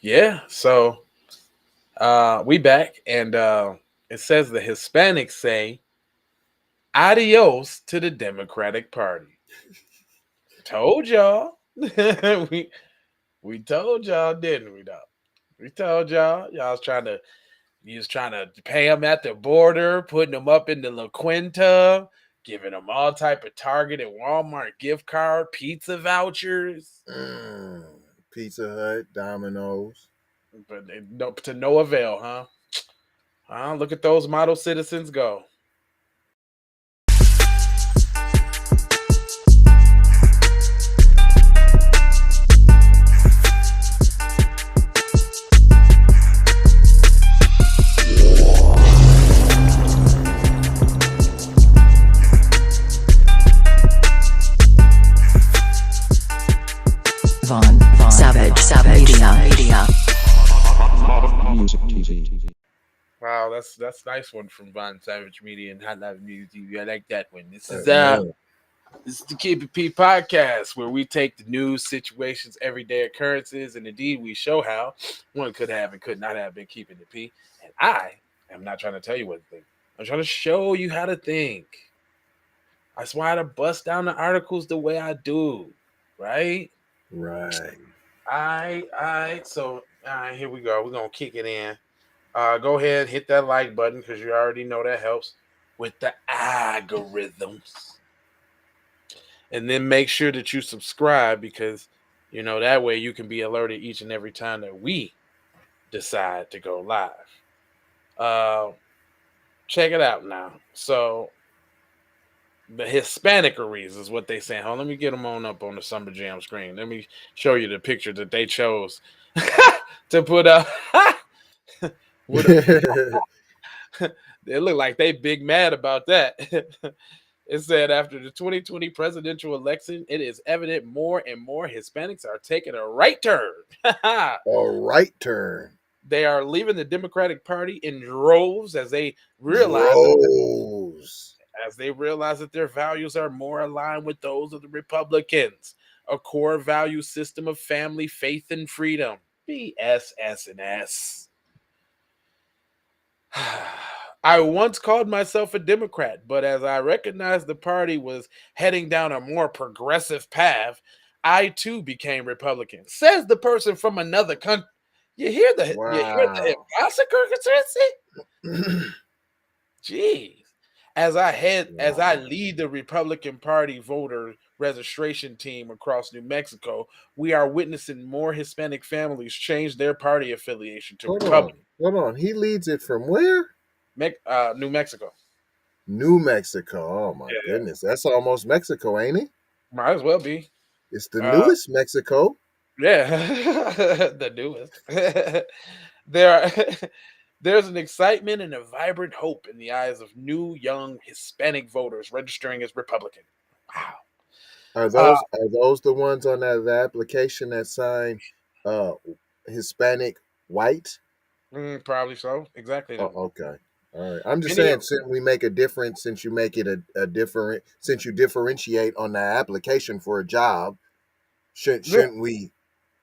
Yeah, so we back, and it says the Hispanics say adios to the Democratic Party. Told y'all. we told y'all, didn't we? Though we told y'all was trying to you was trying to pay them at the border, putting them up in the La Quinta, giving them all type of Target and Walmart gift card, pizza vouchers, Pizza Hut, Domino's. but to no avail, huh? Look at those model citizens go. Savage Media. Wow, that's nice one from Von Savage Media and Hot Live Music TV. I like that one. This is the KPP podcast where we take the news, situations, everyday occurrences, and indeed we show how one could have and could not have been keeping the P. And I am not trying to tell you what to think. I'm trying to show you how to think. That's why I bust down the articles the way I do. Right? Right. All right. So, here we go. We're going to kick it in. Go ahead, hit that like button because you already know that helps with the algorithms. And then make sure that you subscribe because, that way you can be alerted each and every time that we decide to go live. Check it out now. So, the Hispaniceries is what they say. Hold on, let me get them on up on the Summer Jam screen. Let me show you the picture that they chose to put up. They look like they big mad about that. It said after the 2020 presidential election, it is evident more and more Hispanics are taking a right turn. A right turn. They are leaving the Democratic Party in droves as they realize that their values are more aligned with those of the Republicans. A core value system of family, faith, and freedom. BSS&S. I once called myself a Democrat, but as I recognized the party was heading down a more progressive path, I too became Republican. Says the person from another country. You hear the imposter consistency? Jeez. As I lead the Republican Party voter registration team across New Mexico, we are witnessing more Hispanic families change their party affiliation to Republican. Hold on. He leads it from where? New Mexico. New Mexico. Oh my goodness. That's almost Mexico, ain't it? Might as well be. It's the newest Mexico. Yeah. The newest. There's an excitement and a vibrant hope in the eyes of new young Hispanic voters registering as Republican. Wow. Are those the ones on the application that sign Hispanic white? Probably so. Exactly. Oh, okay. All right. I'm just saying, since we make a difference, since you make it a different, since you differentiate on the application for a job, shouldn't we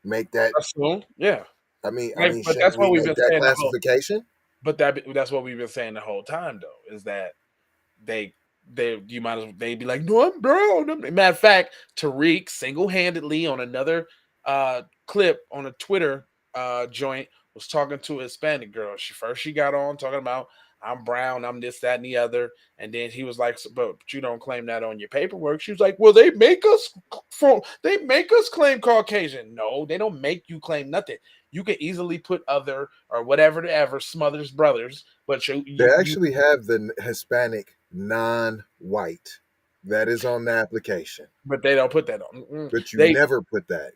make that? Assume, yeah. I mean, but that's what we've been saying. Classification. But that's what we've been saying the whole time, though, is that they you might as well they be like, no, I'm brown. Matter of fact, Tariq single-handedly on another clip on a Twitter joint was talking to a Hispanic girl. She got on talking about I'm brown, I'm this, that, and the other. And then he was like, but you don't claim that on your paperwork. She was like, well, they make us claim Caucasian. No, they don't make you claim nothing. You can easily put other or whatever Smothers Brothers, but they actually have the Hispanic non-white that is on the application, but they don't put that on. But you never put that.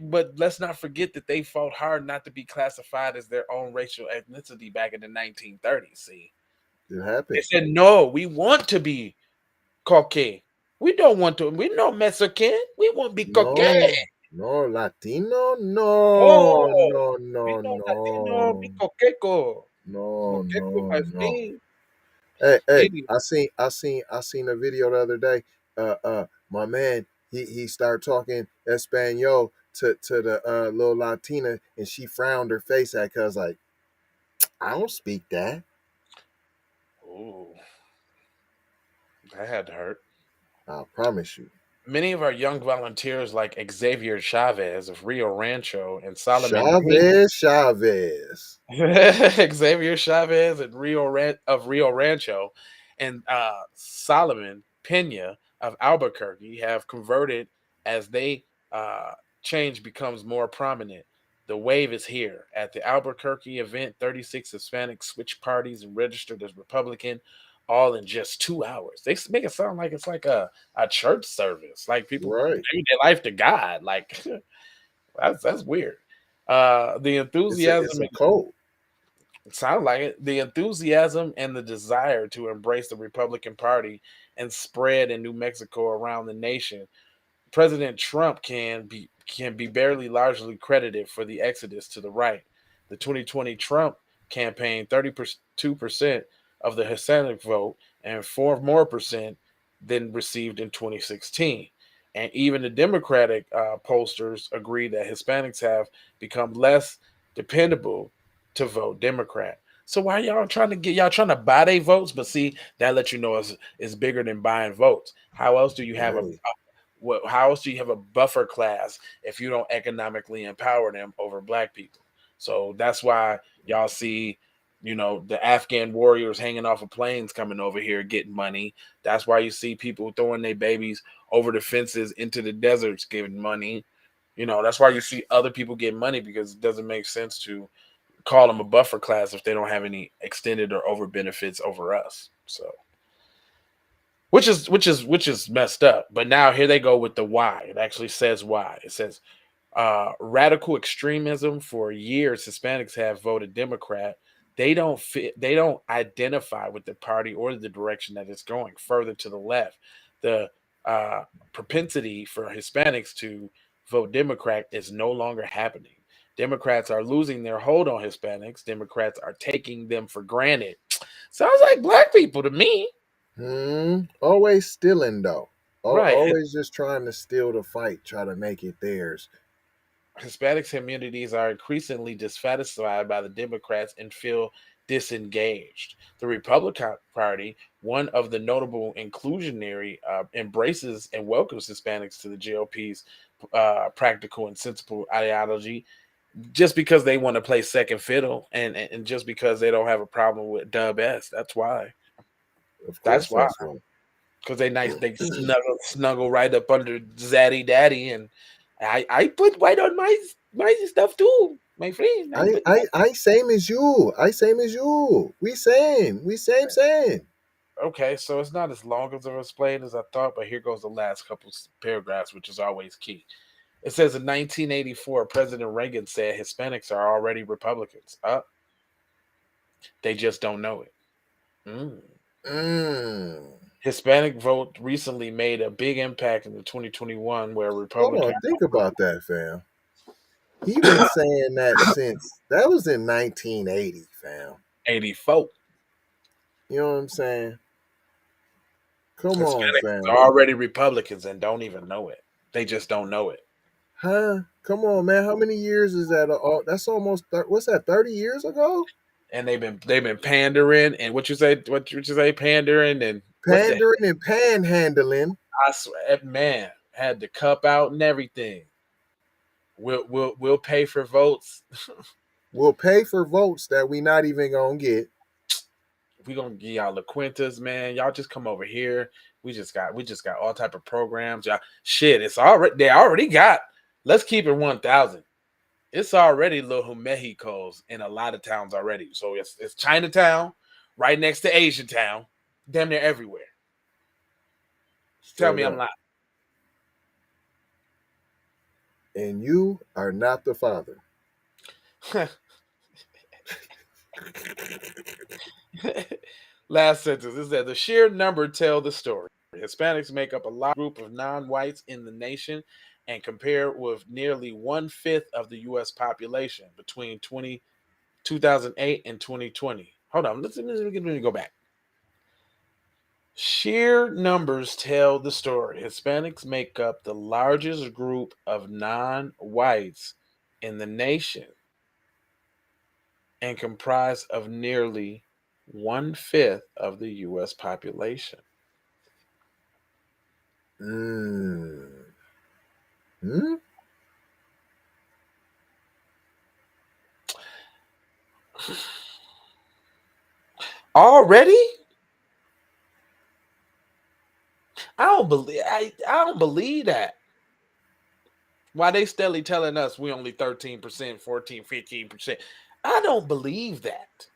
But let's not forget that they fought hard not to be classified as their own racial ethnicity back in the 1930s. See, it happened. They said no, we want to be Caucasian. We don't want to. We no Mexican. We want to be Caucasian. No Latino. No. Latino. Be Coqueco. No. Hey! I seen a video the other day. My man, he started talking Espanol, to the little Latina, and she frowned her face at cuz like, I don't speak that. Ooh, that had to hurt. I promise you. Many of our young volunteers, like Xavier Chavez of Rio Rancho and Solomon Chavez. Xavier Chavez and Rio Rancho and Solomon Pena of Albuquerque have converted as they change becomes more prominent. The wave is here. At the Albuquerque event, 36 Hispanics switched parties and registered as Republican, all in just 2 hours. They make it sound like it's like a church service, like people Right. gave their life to God. Like that's weird. The It's enthusiasm a cult. it sounded like it. The enthusiasm and the desire to embrace the Republican Party and spread in New Mexico around the nation. President Trump can be barely largely credited for the exodus to the right. The 2020 Trump campaign, 32% of the Hispanic vote and 4% more than received in 2016. And even the Democratic pollsters agree that Hispanics have become less dependable to vote Democrat. So why y'all trying to buy their votes? But see, that lets you know it's bigger than buying votes. How else do you have Right. how else do you have a buffer class if you don't economically empower them over black people? So that's why y'all see, the Afghan warriors hanging off of planes coming over here getting money. That's why you see people throwing their babies over the fences into the deserts giving money. That's why you see other people get money because it doesn't make sense to call them a buffer class if they don't have any extended or over benefits over us. So which is messed up. But now here they go with the why. It actually says why. It says radical extremism. For years, Hispanics have voted Democrat. They don't fit. They don't identify with the party or the direction that it's going. Further to the left, the propensity for Hispanics to vote Democrat is no longer happening. Democrats are losing their hold on Hispanics. Democrats are taking them for granted. Sounds like black people to me. Always stealing though. Right. Always just trying to steal the fight, try to make it theirs. Hispanic communities are increasingly dissatisfied by the Democrats and feel disengaged. The Republican Party, one of the notable inclusionary, embraces and welcomes Hispanics to the GOP's practical and sensible ideology, just because they want to play second fiddle and just because they don't have a problem with Dub S. That's why. Of That's course, why. that's why. Because they snuggle right up under Zaddy Daddy, and I put white on my stuff too, my friend. I same as you. I same as you. We same. We same. Okay, so it's not as long as of explained as I thought, but here goes the last couple paragraphs, which is always key. It says in 1984, President Reagan said Hispanics are already Republicans. They just don't know it. Hispanic vote recently made a big impact in the 2021 where Hold Republicans. on, think about that, fam. He been saying that since that was in 1980, fam. 84. You know what I'm saying? Come on, Hispanics fam. are already Republicans and don't even know it. They just don't know it. Huh? Come on, man. How many years is that? That's almost what's that? 30 years ago? And they've been pandering and what you say pandering and what the Pandering and panhandling. I swear, man had the cup out and everything. We'll pay for votes. We'll pay for votes that we not even gonna get. We gonna give y'all the quintas, man. Y'all just come over here. We just got all type of programs. Y'all shit. They already got. Let's keep it 1,000. It's already little Mexico's in a lot of towns already. So it's Chinatown, right next to Asian town, damn near everywhere. Tell me I'm lying. And you are not the father. Last sentence. It said the sheer number tell the story. Hispanics make up a large group of non-whites in the nation and compare with nearly 1/5 of the U.S. population between 2008 and 2020. Hold on. Let me go back. Sheer numbers tell the story. Hispanics make up the largest group of non-whites in the nation and comprise of nearly 1/5 of the U.S. population. Hmm. Hmm? Already? I don't believe that. Why they steadily telling us we only 13%, 14, 15%. I don't believe that.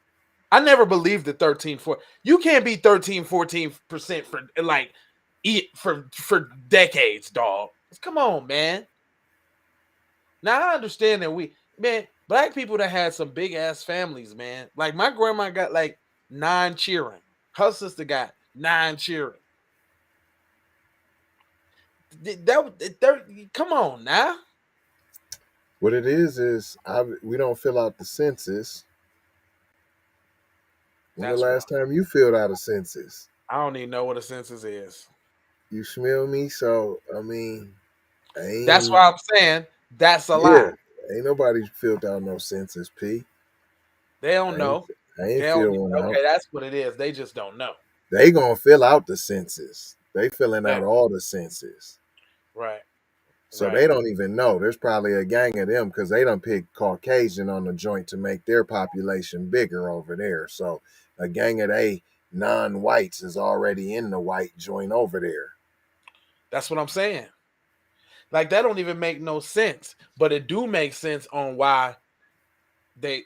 I never believed the 13, 4. You can't be 13, 14% for like for decades, dog. Come on, man. Now I understand that black people that had some big ass families, man. Like my grandma got like 9 children. Her sister got 9 children. Come on now. What it is we don't fill out the census. When the That's wrong. last time you filled out a census? I don't even know what a census is. You smell me? So I mean, That's why ain't I'm saying that's a yeah, lie. ain't nobody filled out no census, P. They don't I ain't know. I ain't They don't. fill one out. Okay, that's what it is. They just don't know. They gonna fill out the census. They filling Yeah. out all the census. Right. So Right. they don't even know. There's probably a gang of them because they done picked Caucasian on the joint to make their population bigger over there. So a gang of they non-whites is already in the white joint over there. That's what I'm saying. Like that don't even make no sense, but it do make sense on why they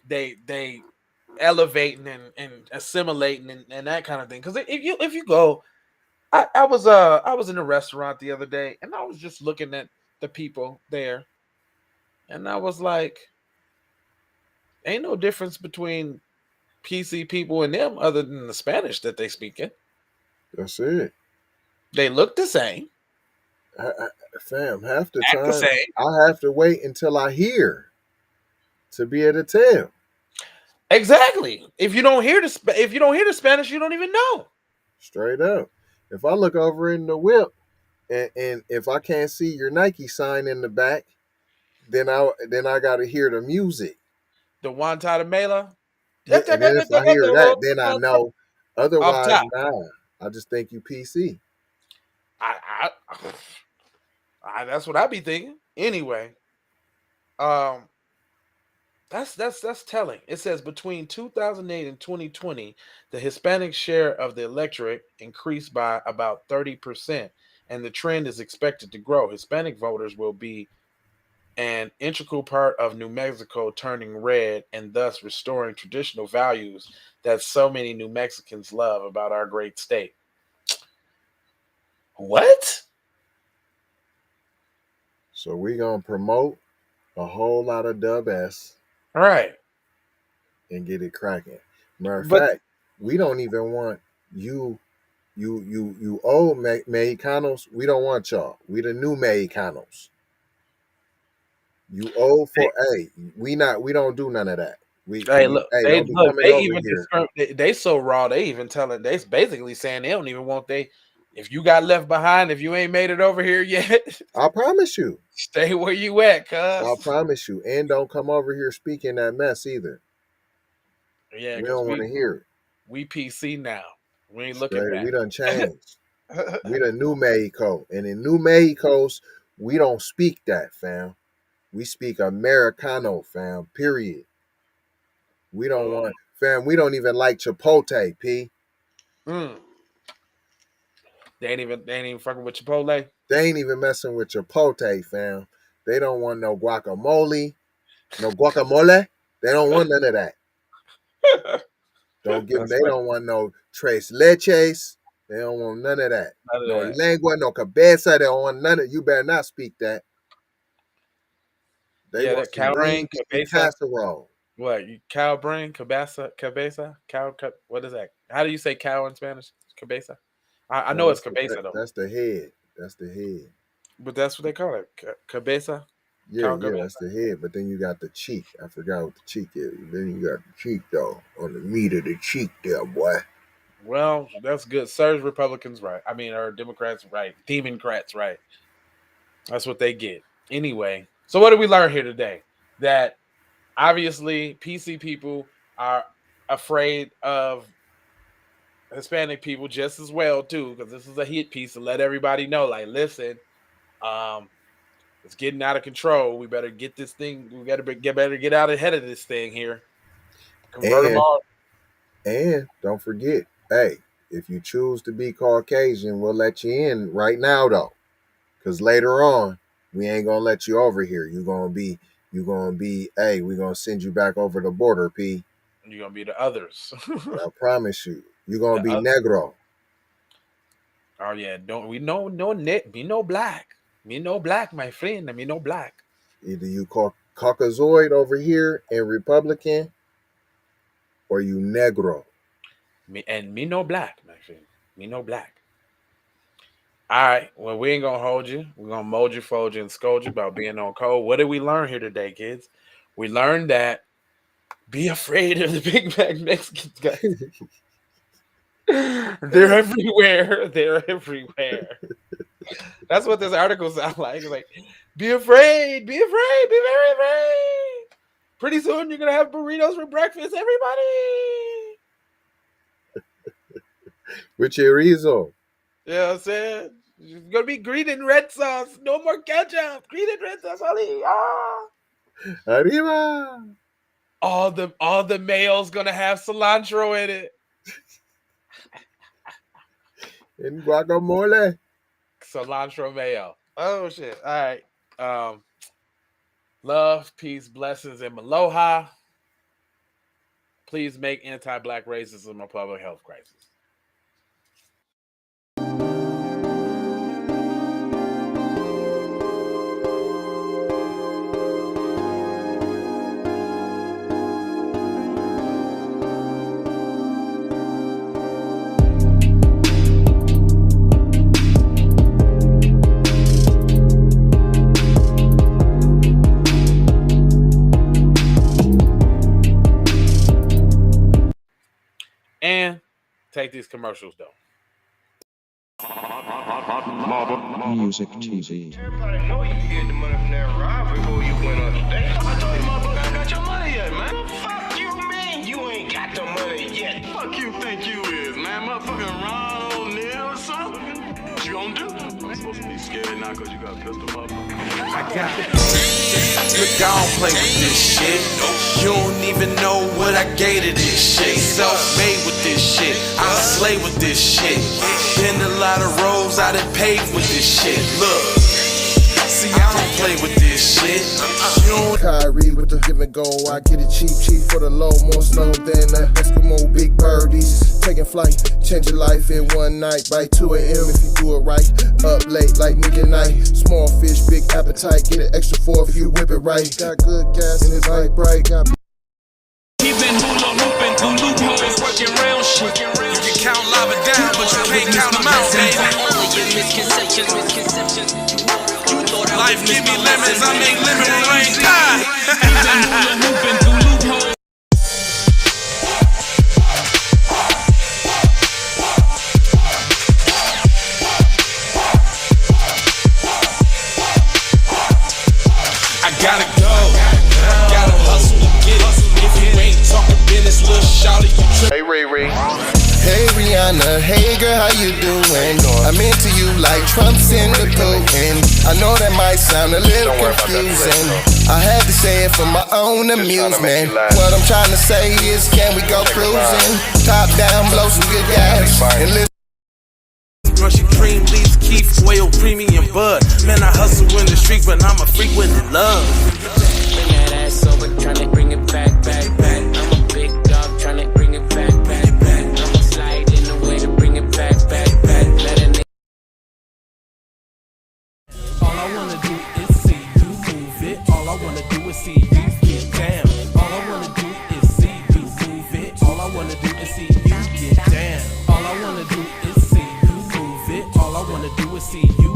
elevating and assimilating and that kind of thing. Because if you go, I was in a restaurant the other day and I was just looking at the people there, and I was like, ain't no difference between PC people and them other than the Spanish that they speaking. That's it. They look the same, Fam, half the act the time same. I have to wait until I hear to be able to tell. Exactly. If you don't hear the Spanish, you don't even know. Straight up. If I look over in the whip and if I can't see your Nike sign in the back, then I gotta hear the music. The Guantanamela. Yeah, and then if I hear that, then I know. Off Otherwise, top. nah. I just think you PC. I, that's what I be thinking. Anyway, um, that's telling. It says between 2008 and 2020, the Hispanic share of the electorate increased by about 30%, and the trend is expected to grow. Hispanic voters will be an integral part of New Mexico turning red and thus restoring traditional values that so many New Mexicans love about our great state. What? So we gonna promote a whole lot of Dub S All right. and get it cracking. Matter of But fact, we don't even want you, you old Mexicanos. We don't want y'all. We the new Mexicanos. You old for we don't do none of that. hey, look, Don't be coming they over even here. they so raw. They even telling they basically saying they don't even want if you got left behind, if you ain't made it over here yet, I promise you. stay where you at, I cuz. promise you. And don't come over here speaking that mess either. Yeah, We because don't want to hear it. we PC now. We ain't looking Straight. We back. done changed. We the new Mexico. And in New Mexico's, we don't speak that, fam. We speak Americano, fam. Period. We don't want fam, we don't even like Chipotle, P. Mm. They ain't even fucking with Chipotle. They ain't even messing with Chipotle, fam. They don't want no guacamole. No guacamole. They don't want none of that. Don't give them. That's They funny. don't want no tres leches. They don't want none of that. None of No that. lengua, no cabeza. They don't want none of. You better not speak that. They Yeah, want that some cow brain, green bean cabeza. casserole. What? Cow brain, cabeza, cow. What is that? How do you say cow in Spanish? Cabeza. I No, know it's cabeza though, that's the head. That's the head. but that's what they call it. Cabeza. Yeah, Cow yeah, cabeza. that's the head. But then you got the cheek. I forgot what the cheek is. Then you got the cheek though, on the meat of the cheek there, boy. Well, that's good. Serves Republicans right. I mean, or Democrats right. Democrats right. That's what they get. Anyway, so what did we learn here today? That obviously PC people are afraid of Hispanic people just as well too, because this is a hit piece to let everybody know. Like, listen, it's getting out of control. We better get this thing. We better get out ahead of this thing here. Convert them And all. and don't forget, hey, if you choose to be Caucasian, we'll let you in right now though. Cause later on, we ain't gonna let you over here. You're gonna be, hey, we're gonna send you back over the border, P. You're gonna be the others. I promise you. You're gonna The be oth- negro. Oh yeah, don't we no net me no black. Me no black, my friend. Me no black. Either you Caucasoid over here and Republican, or you negro. Me no black, my friend. Me no black. All right. Well, we ain't gonna hold you. We're gonna mold you, fold you, and scold you about being on code. What did we learn here today, kids? We learned that be afraid of the Big Mac Mexicans, guys. They're everywhere. They're everywhere. That's what this article sounds like. It's like, be afraid, be afraid, be very afraid. Pretty soon you're gonna have burritos for breakfast, everybody. With chorizo. You know what I'm saying? It's gonna be green and red sauce. No more ketchup. Green and red sauce only. Arriba. All the mayo's gonna have cilantro in it. And guacamole. Cilantro mayo. Oh shit. All right. Love, peace, blessings, and aloha. Please make anti-black racism a public health crisis. And take these commercials though. Music TV. Everybody know you hid the money from that ride before you went on stage. I told you motherfucker ain't got your money yet, man. Fuck you, man. You ain't got the money yet. Fuck you think you is, man. Motherfucking Ron O'Neal or something. What you gonna do? I'm supposed to be scared now because you got a pistol, motherfucker. I got it. Look, I don't play with this shit. You don't even know what I gave to this shit. Self-made with this shit. I slay with this shit. Been a lot of roads I done paved with this shit. Look, see, I don't play with this shit. You don't Kyrie with the give and go. I get it cheap for the low. More snow than the Eskimo big birdies. Taking flight, change your life in one night. By 2 a.m. if you do it right. Up late like nigga night. Small fish, big appetite. Get an extra 4 if you whip it right. Got good gas and it's light bright. Got He been hula hooping through loopholes, working round shit. You can count lava down, but you can't count them out, baby. Life give me lemons, I make lemon rain die. I gotta go, gotta hustle to get it. If you ain't talking business, little shawty, you trippin'. Hey, Ray Ray. Hey Rihanna, hey girl, how you doing? I'm into you like Trump's in the Putin. I know that might sound a little confusing. I had to say it for my own amusement. What I'm trying to say is, can we go cruising? Top down, blow some good gas, and listen. Russian cream, leaves, keef, oil, premium bud. Man, I hustle in the street, but I'm a freak with the love. Bring that ass over, tryna bring it back. I'm a big dog, tryna bring it back. I'ma slide in the way to bring it back. Let a nigga. All I wanna do is see you move it. All I wanna do is see you get down. All I wanna do is see you move it. All I wanna do is see you get down. All I wanna do is see you move it. All I wanna do is see you